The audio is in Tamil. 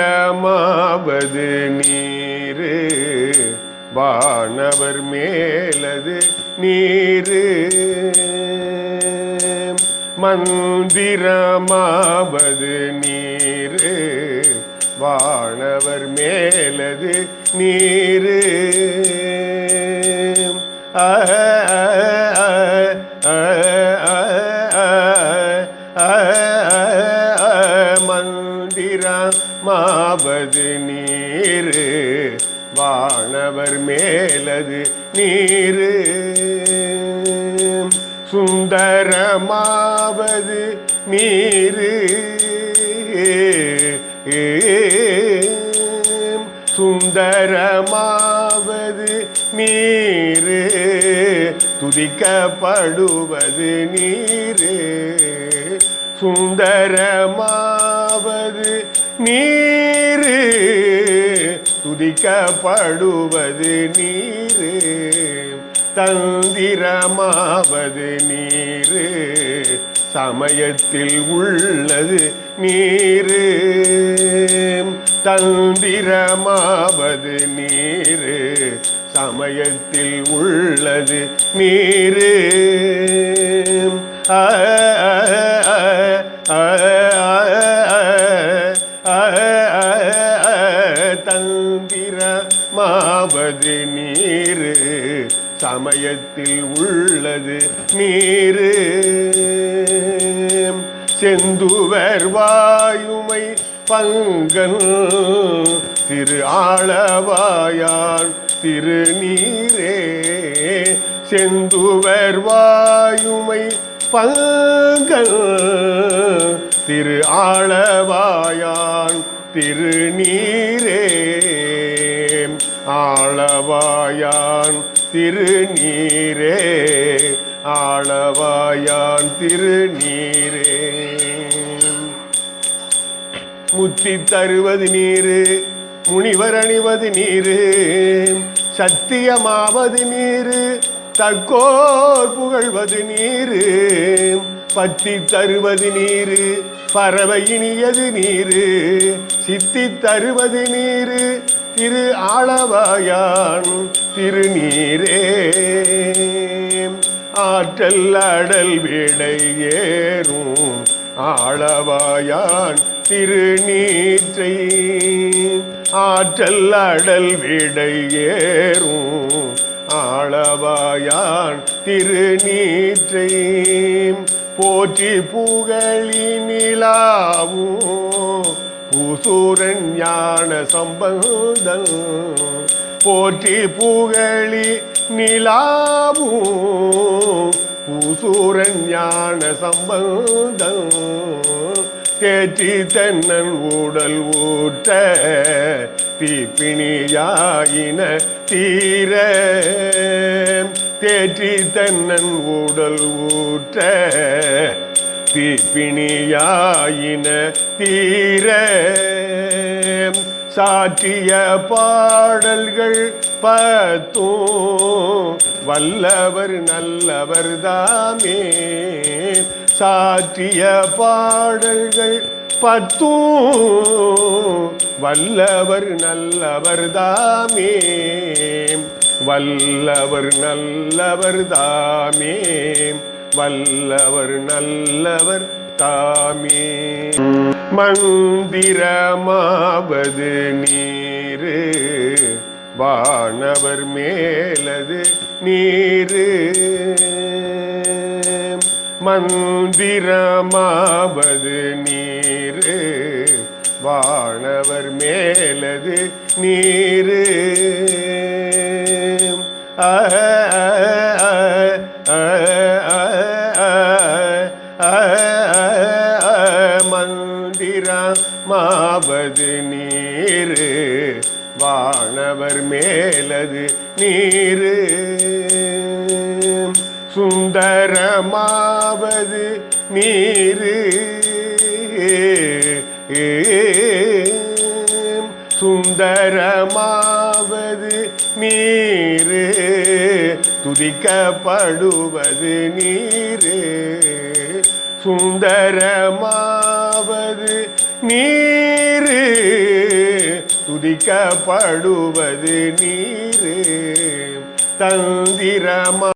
மந்திரமாவது நீரு வானவர் மேலது நீரு மந்திரமாவது நீரு வானவர் மேலது நீரு மந்திரமாவது நீரு வானவர் மேலது நீரு சுந்தரமாவது நீரு சுந்தரமாவது நீரு துதிக்கப்படுவது நீரு சுந்தரமாவது நீரு துதிக்கப்படுவது நீரு தந்திரமாவது நீரு சமயத்தில் உள்ளது நீரு தந்திரமாவது நீரு சமயத்தில் உள்ளது நீரு தந்திரமாவது நீரு சமயத்தில் உள்ளது நீரு செந்துவர் வாயுமை பங்கன் திரு ஆளவாயான் திருநீரே செந்துவர் வாயுமை பங்கன் திரு ஆளவாயான் திருநீரே ஆளவாயான் திருநீரே ஆளவாயான் திருநீரே முத்தி தருவது நீரு முனிவர் அணிவது நீரு சத்தியமாவது நீரு தக்கோர் புகழ்வது நீரு பத்தி தருவது நீரு பறவை இனியது நீரு சித்தி தருவது நீரு திரு ஆளவாயான் திருநீரே ஆற்றல் அடல் விடை ஏறும் ஆளவாயான் திருநீற்றை ஆற்றல் அடல் விடை ஏறும் ஆளவாயான் திருநீற்றை போற்றி புகழி நிலாவும் பூசூரன் ஞான சம்பந்தன் போற்றி புகழி நிலாவும் பூசூரன் ஞான சம்பந்தன் தேற்றி தென்னன் உடல் ஊற்ற தீப்பிணியாயின தீர தேற்றி தென்னன் உடல் ஊற்ற தீப்பிணியாயின தீர சாற்றிய பாடல்கள் பத்தும் வல்லவர் நல்லவர் தாமே சாற்றிய பாடல்கள் பத்தும் வல்லவர் நல்லவர் தாமே வல்லவர் நல்லவர் தாமே வல்லவர் நல்லவர் தாமே மந்திரமாவது நீரு வானவர் மேலது நீரு மந்திரமாவது நீரு வானவர் மேலது நீரு மந்திரமாவது நீரு வானவர் மேலது நீரு சுந்தரமாவது நீரு சுந்தரமாவது நீரு துதிக்கப்படுவது நீரு சுந்தரமாவது நீர் நீரு துதிக்கப்படுவது நீரு தந்திரமா